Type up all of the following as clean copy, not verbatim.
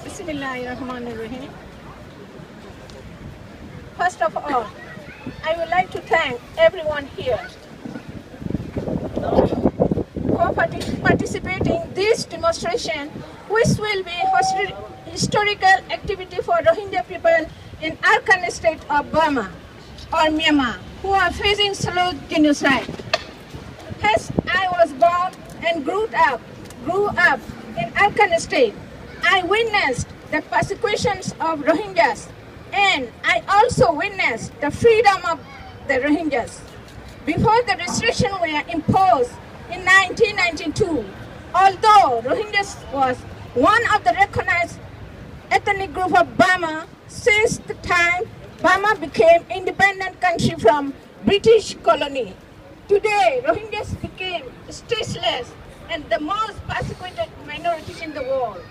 Bismillahirrahmanirrahim. First of all, I would like to thank everyone here for participating in this demonstration, which will be historical activity for Rohingya people in Arakan state of Burma or Myanmar, who are facing slow genocide. As I was born and grew up in Arakan state, I witnessed the persecutions of Rohingyas, and I also witnessed the freedom of the Rohingyas. Before the restrictions were imposed in 1992, although Rohingyas was one of the recognized ethnic group of Burma, since the time Burma became independent country from British colony. Today, Rohingyas became stateless and the most persecuted minority in the world.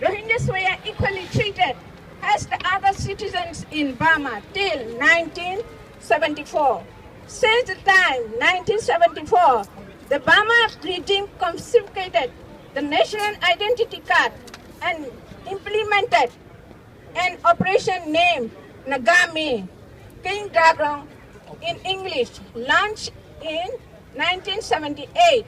Rohingyas were equally treated as the other citizens in Burma till 1974. Since the time 1974, the Burma regime confiscated the national identity card and implemented an operation named Nagami King Dragon in English, launched in 1978.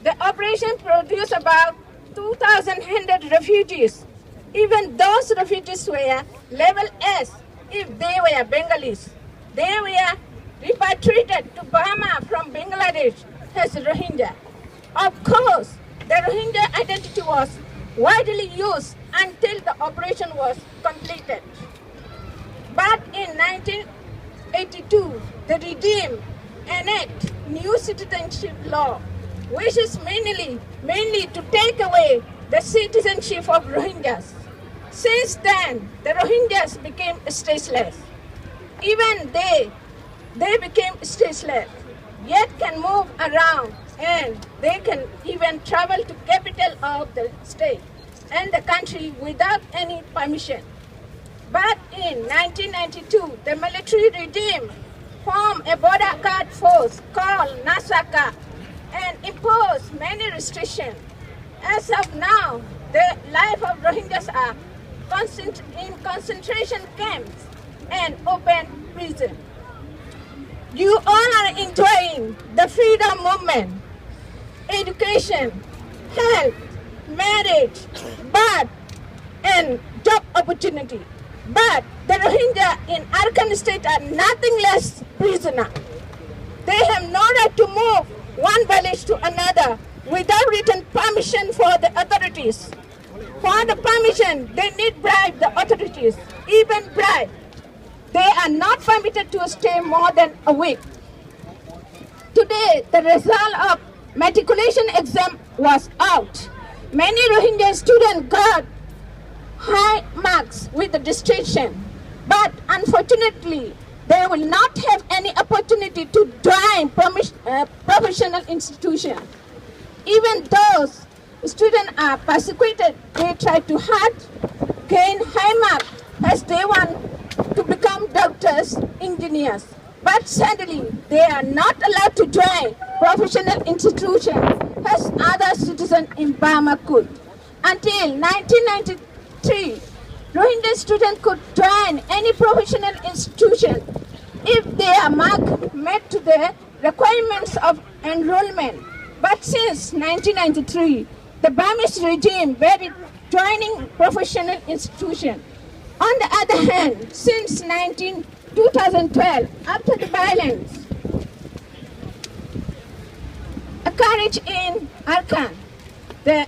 The operation produced about 2,100 refugees. Even those refugees were level S if they were Bengalis. They were repatriated to Burma from Bangladesh as Rohingya. Of course, the Rohingya identity was widely used until the operation was completed. But in 1982, the regime enacted new citizenship law, which is mainly to take away the citizenship of Rohingyas. Since then, the Rohingyas became stateless. Even they became stateless, yet can move around, and they can even travel to capital of the state and the country without any permission. But in 1992, the military regime formed a border guard force called Nasaka and imposed many restrictions. As of now, the life of Rohingyas are in concentration camps and open prison. You all are enjoying the freedom movement, education, health, marriage, birth, and job opportunity. But the Rohingya in Arakan state are nothing less prisoner. They have no right to move one village to another without written permission for the authorities. For the permission, they need bribe the authorities, even bribe. They are not permitted to stay more than a week. Today, the result of matriculation exam was out. Many Rohingya students got high marks with the distinction, but unfortunately, they will not have any opportunity to join professional institution. Even those students are persecuted, they try to gain high marks as they want to become doctors, engineers. But sadly, they are not allowed to join professional institutions as other citizens in Burma could. Until 1993, Rohingya students could join any professional institution if their mark met to the requirements of enrollment. But since 1993, the Burmese regime barred joining professional institutions. On the other hand, since 2012, after the violence occurred in Arakan, the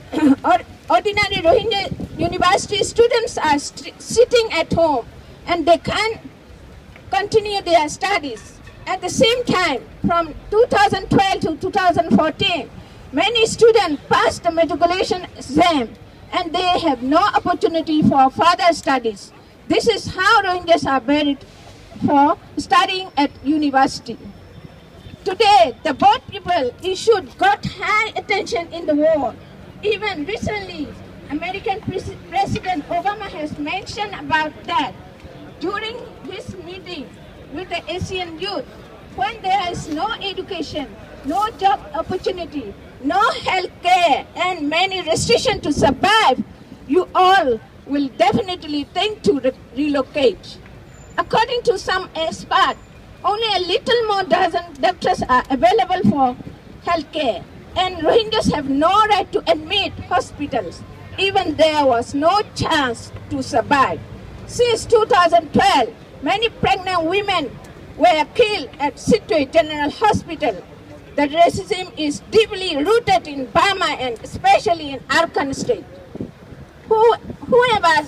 ordinary Rohingya university students are sitting at home and they can continue their studies. At the same time, from 2012 to 2014, many students passed the matriculation exam and they have no opportunity for further studies. This is how Rohingyas are buried for studying at university. Today, the both people issued got high attention in the world. Even recently, American President Obama has mentioned about that during his meeting with the Asian youth. When there is no education, no job opportunity, no health care, and many restrictions to survive, you all will definitely think to relocate. According to some experts, only a little more dozen doctors are available for healthcare, and Rohingyas have no right to admit hospitals. Even there was no chance to survive. Since 2012, many pregnant women were killed at Sitwe General Hospital. The racism is deeply rooted in Burma and especially in Arakan state. Whoever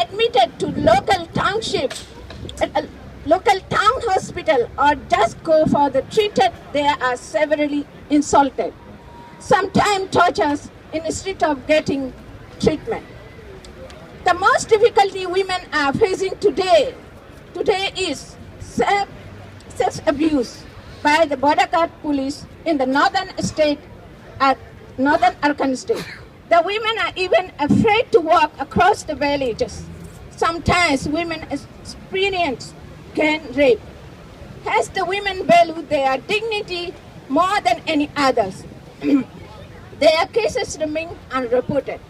admitted to local township, local town hospital or just go for the treated, they are severely insulted. Sometimes tortured instead of getting treatment. The most difficulty women are facing today is sex abuse by the border guard police in the northern Arakan state. The women are even afraid to walk across the villages. Sometimes women experience gang rape. As the women value their dignity more than any others, their cases remain unreported.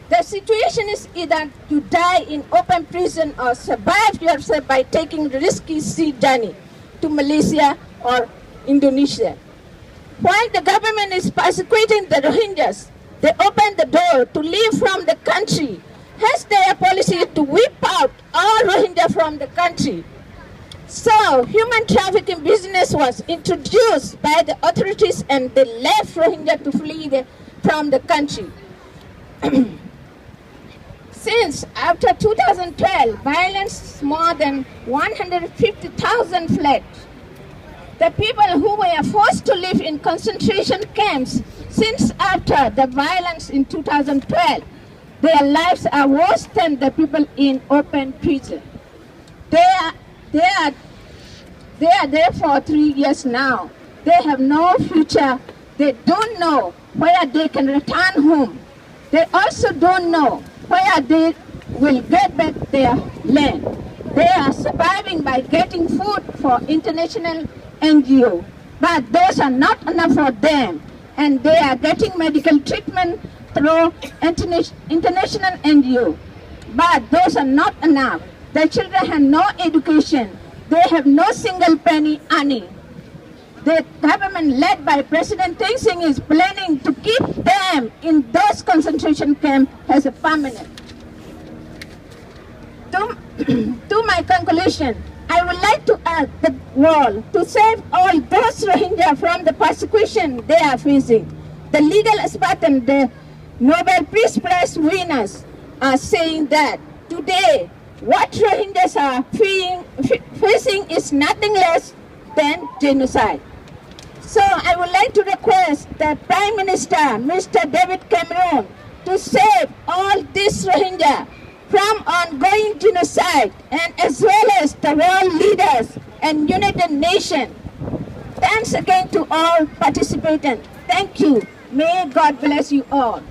The situation is either to die in open prison or survive yourself by taking risky sea journey to Malaysia or Indonesia. While the government is persecuting the Rohingyas, they open the door to leave from the country. Has their policy to whip out all Rohingya from the country. So, human trafficking business was introduced by the authorities and they left Rohingya to flee from the country. Since after 2012, violence more than 150,000 fled. The people who were forced to live in concentration camps since after the violence in 2012, their lives are worse than the people in open prison. They are there for 3 years now. They have no future. They don't know where they can return home. They also don't know where they will get back their land. They are surviving by getting food for international NGO, but those are not enough for them, and they are getting medical treatment through international NGO, but those are not enough. The children have no education. They have no single penny earning. The government led by President Thein Sein is planning to keep them in those concentration camps as a permanent. To my conclusion, I would like to ask the world to save all those Rohingya from the persecution they are facing. The legal experts and the Nobel Peace Prize winners are saying that today what Rohingyas are facing is nothing less than genocide. So I would like to request the Prime Minister, Mr. David Cameron, to save all these Rohingya from ongoing genocide, and as well as the world leaders and United Nations. Thanks again to all participants. Thank you. May God bless you all.